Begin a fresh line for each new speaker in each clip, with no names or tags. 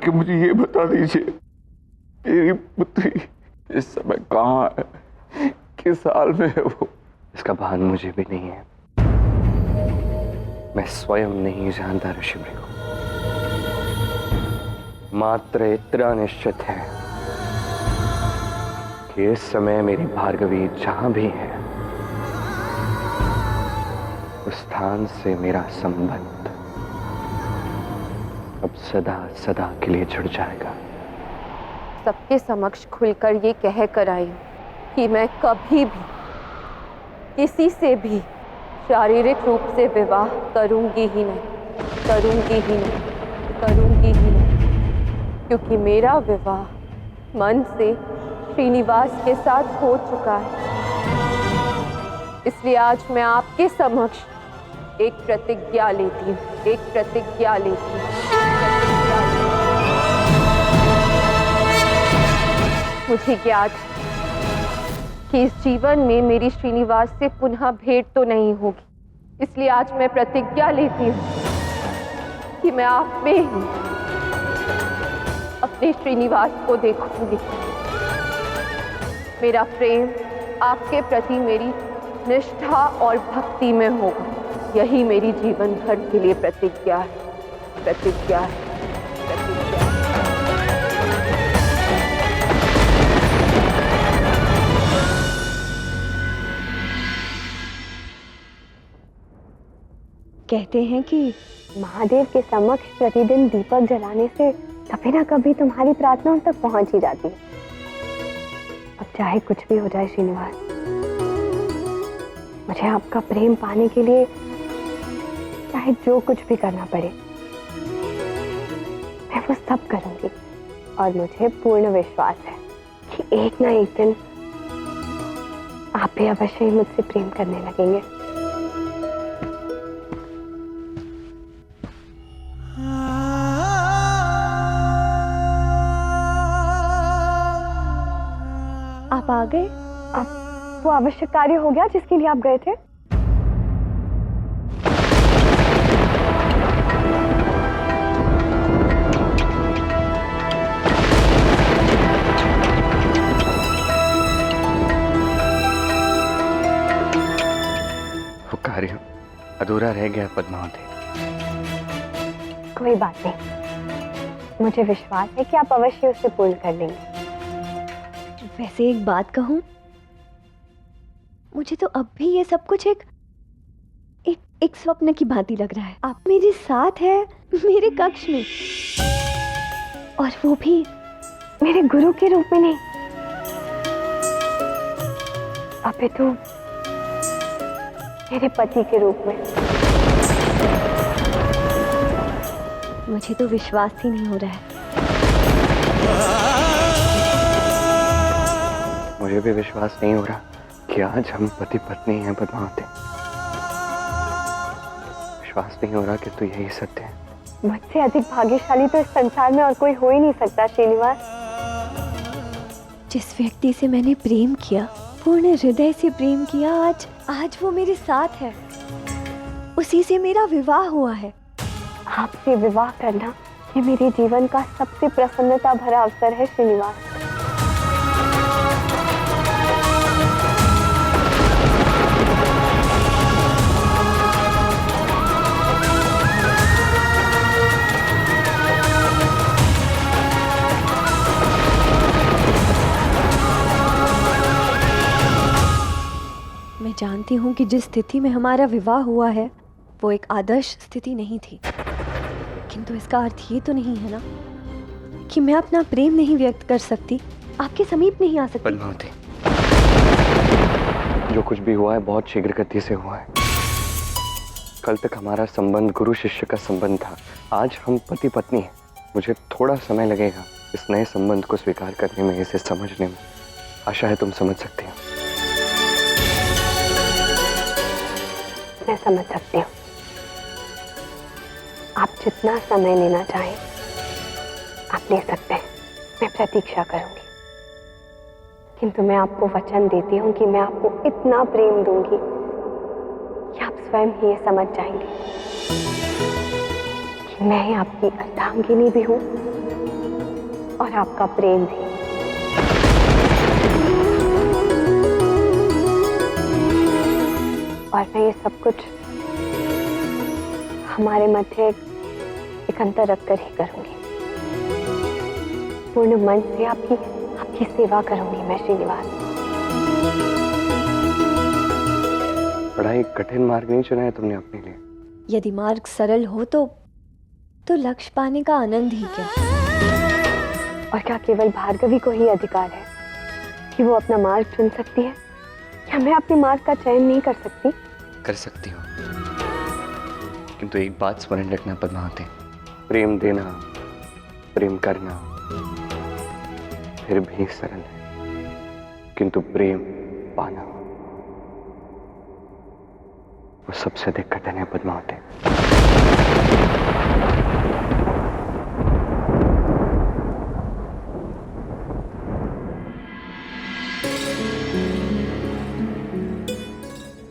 आके मुझे ये बता दीजिए, मेरी पुत्री इस समय कहाँ है, किस हाल में है वो?
इसका भान मुझे भी नहीं है। मैं स्वयं नहीं जानता ऋषिमृग को। मात्र इतना निश्चित है कि इस समय मेरी भार्गवी जहां भी है, उस स्थान से मेरा संबंध अब सदा सदा के लिए जुड़ जाएगा।
सबके समक्ष खुलकर ये कह कर आई कि मैं कभी भी किसी से भी शारीरिक रूप से विवाह करूंगी ही नहीं, करूंगी ही नहीं, करूंगी ही नहीं, क्योंकि मेरा विवाह मन से श्रीनिवास के साथ हो चुका है। इसलिए आज मैं आपके समक्ष एक प्रतिज्ञा लेती हूँ, एक प्रतिज्ञा लेती हूँ। मुझे ज्ञात है कि इस जीवन में मेरी श्रीनिवास से पुनः भेंट तो नहीं होगी, इसलिए आज मैं प्रतिज्ञा लेती हूँ कि मैं आप में ही अपने श्रीनिवास को देखूंगी। मेरा प्रेम आपके प्रति मेरी निष्ठा और भक्ति में होगा। यही मेरी जीवन भर के लिए प्रतिज्ञा है, प्रतिज्ञा है, प्रतिज्ञा है।
कहते हैं कि महादेव के समक्ष प्रतिदिन दीपक जलाने से कभी ना कभी तुम्हारी प्रार्थना तक पहुंच ही जाती है। अब चाहे कुछ भी हो जाए श्रीनिवास, मुझे आपका प्रेम पाने के लिए चाहे जो कुछ भी करना पड़े, मैं वो सब करूंगी। और मुझे पूर्ण विश्वास है कि एक ना एक दिन आप भी अवश्य ही मुझसे प्रेम करने लगेंगे। आप आ गए? अब वो आवश्यक कार्य हो गया जिसके लिए आप गए थे?
वो कार्य अधूरा रह गया पद्मावती।
कोई बात नहीं, मुझे विश्वास है कि आप अवश्य उसे पूर्ण कर लेंगे। वैसे एक बात कहूं, मुझे तो अब भी ये सब कुछ एक स्वप्न की भांति लग रहा है। आप मेरे साथ हैं मेरे कक्ष में, और वो भी मेरे गुरु के रूप में नहीं, अपितु मेरे पति के रूप में। मुझे तो विश्वास ही नहीं हो रहा है।
मुझे भी विश्वास नहीं हो रहा कि आज हम पति पत्नी हैं पद्मावती। विश्वास नहीं हो रहा कि तू यही सत्य है।
मुझसे अधिक भाग्यशाली तो इस संसार में और कोई हो ही नहीं सकता श्रीनिवास। जिस व्यक्ति से मैंने प्रेम किया, पूर्ण हृदय से प्रेम किया, आज वो मेरे साथ है। उसी से मेरा विवाह हुआ है। आपसे विवाह करना ये मेरे जीवन का सबसे प्रसन्नता भरा अवसर है श्रीनिवास। मैं जानती हूँ कि जिस स्थिति में हमारा विवाह हुआ है वो एक आदर्श स्थिति नहीं थी, किंतु इसका अर्थ ये तो नहीं है ना कि मैं अपना प्रेम नहीं व्यक्त कर सकती, आपके समीप नहीं आ सकती।
पद्मावती, जो कुछ भी हुआ है बहुत शीघ्र गति से हुआ है। कल तक हमारा संबंध गुरु शिष्य का संबंध था, आज हम पति पत्नी हैं। मुझे थोड़ा समय लगेगा इस नए संबंध को स्वीकार करने में, इसे समझने में। आशा है तुम समझ सकती हो।
मैं समझ सकती हूँ। आप जितना समय लेना चाहें आप ले सकते हैं, मैं प्रतीक्षा करूंगी। किंतु मैं आपको वचन देती हूँ कि मैं आपको इतना प्रेम दूंगी कि आप स्वयं ही ये समझ जाएंगे कि मैं आपकी अर्धांगिनी भी हूँ और आपका प्रेम भी। और मैं ये सब कुछ हमारे मध्य एक अंतर रखकर ही करूंगी। पूर्ण मन से आपकी सेवा करूंगी मैं श्रीनिवास।
बड़ा ही कठिन मार्ग नहीं चुना है तुमने अपने लिए।
यदि मार्ग सरल हो तो लक्ष्य पाने का आनंद ही क्या। और क्या केवल भार्गवी को ही अधिकार है कि वो अपना मार्ग चुन सकती है? क्या मैं अपने मार्ग का चयन नहीं कर सकती?
कर सकती हो, किंतु एक बात स्मरण रखना पद्मावती, प्रेम देना, प्रेम करना फिर भी सरल है, किंतु प्रेम पाना वो सबसे अधिक कठिन है पद्मावती।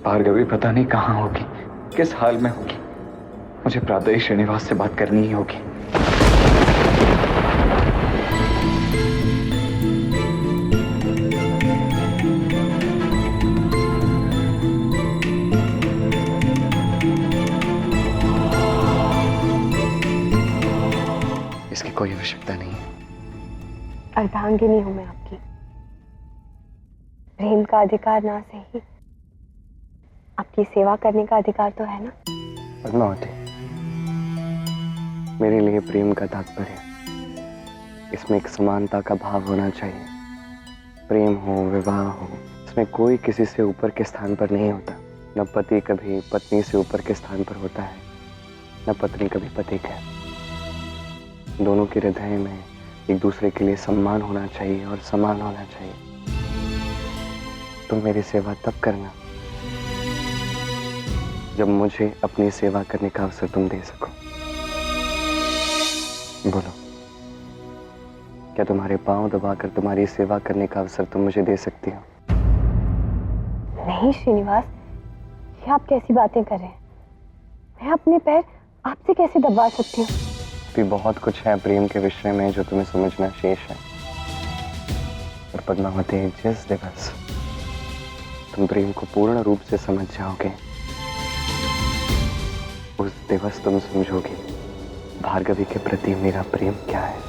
भार्गवी पता नहीं कहाँ होगी, किस हाल में होगी। मुझे प्रातः ही श्रीनिवास से बात करनी ही होगी।
इसकी कोई आवश्यकता नहीं है।
अर्धांगिनी हूं मैं आपकी। प्रेम का अधिकार ना सही, आपकी सेवा करने का अधिकार तो है ना।
पद्मावती, मेरे लिए प्रेम का तात्पर्य इसमें एक समानता का भाव होना चाहिए। प्रेम हो, विवाह हो, इसमें कोई किसी से ऊपर के स्थान पर नहीं होता। न पति कभी पत्नी से ऊपर के स्थान पर होता है, न पत्नी कभी पति का। दोनों के हृदय में एक दूसरे के लिए सम्मान होना चाहिए और समान होना चाहिए। तुम मेरी सेवा तब करना जब मुझे अपनी सेवा करने का अवसर तुम दे सको। बोलो, क्या तुम्हारे पांव दबाकर तुम्हारी सेवा करने का अवसर तुम मुझे दे सकती हो?
नहीं श्रीनिवास, ये आप कैसी बातें कर रहे हैं? मैं अपने पैर आपसे कैसे दबा सकती हूँ?
भी बहुत कुछ है प्रेम के विषय में जो तुम्हें समझना शेष है। और पद्मावती, जिस दिवस तुम प्रेम को पूर्ण रूप से समझ जाओगे उस दिवस तुम समझोगे भार्गवी के प्रति मेरा प्रेम क्या है।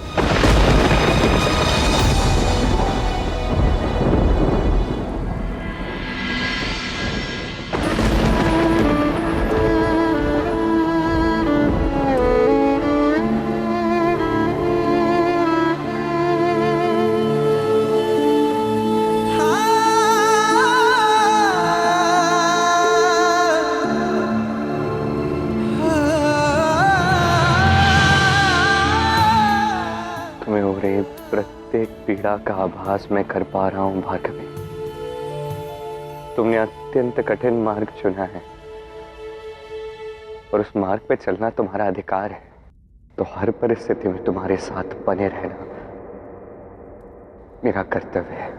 प्रत्येक पीड़ा का आभास मैं कर पा रहा हूं भार्गवी। तुमने अत्यंत कठिन मार्ग चुना है और उस मार्ग पे चलना तुम्हारा अधिकार है। तो हर परिस्थिति में तुम्हारे साथ बने रहना मेरा कर्तव्य है।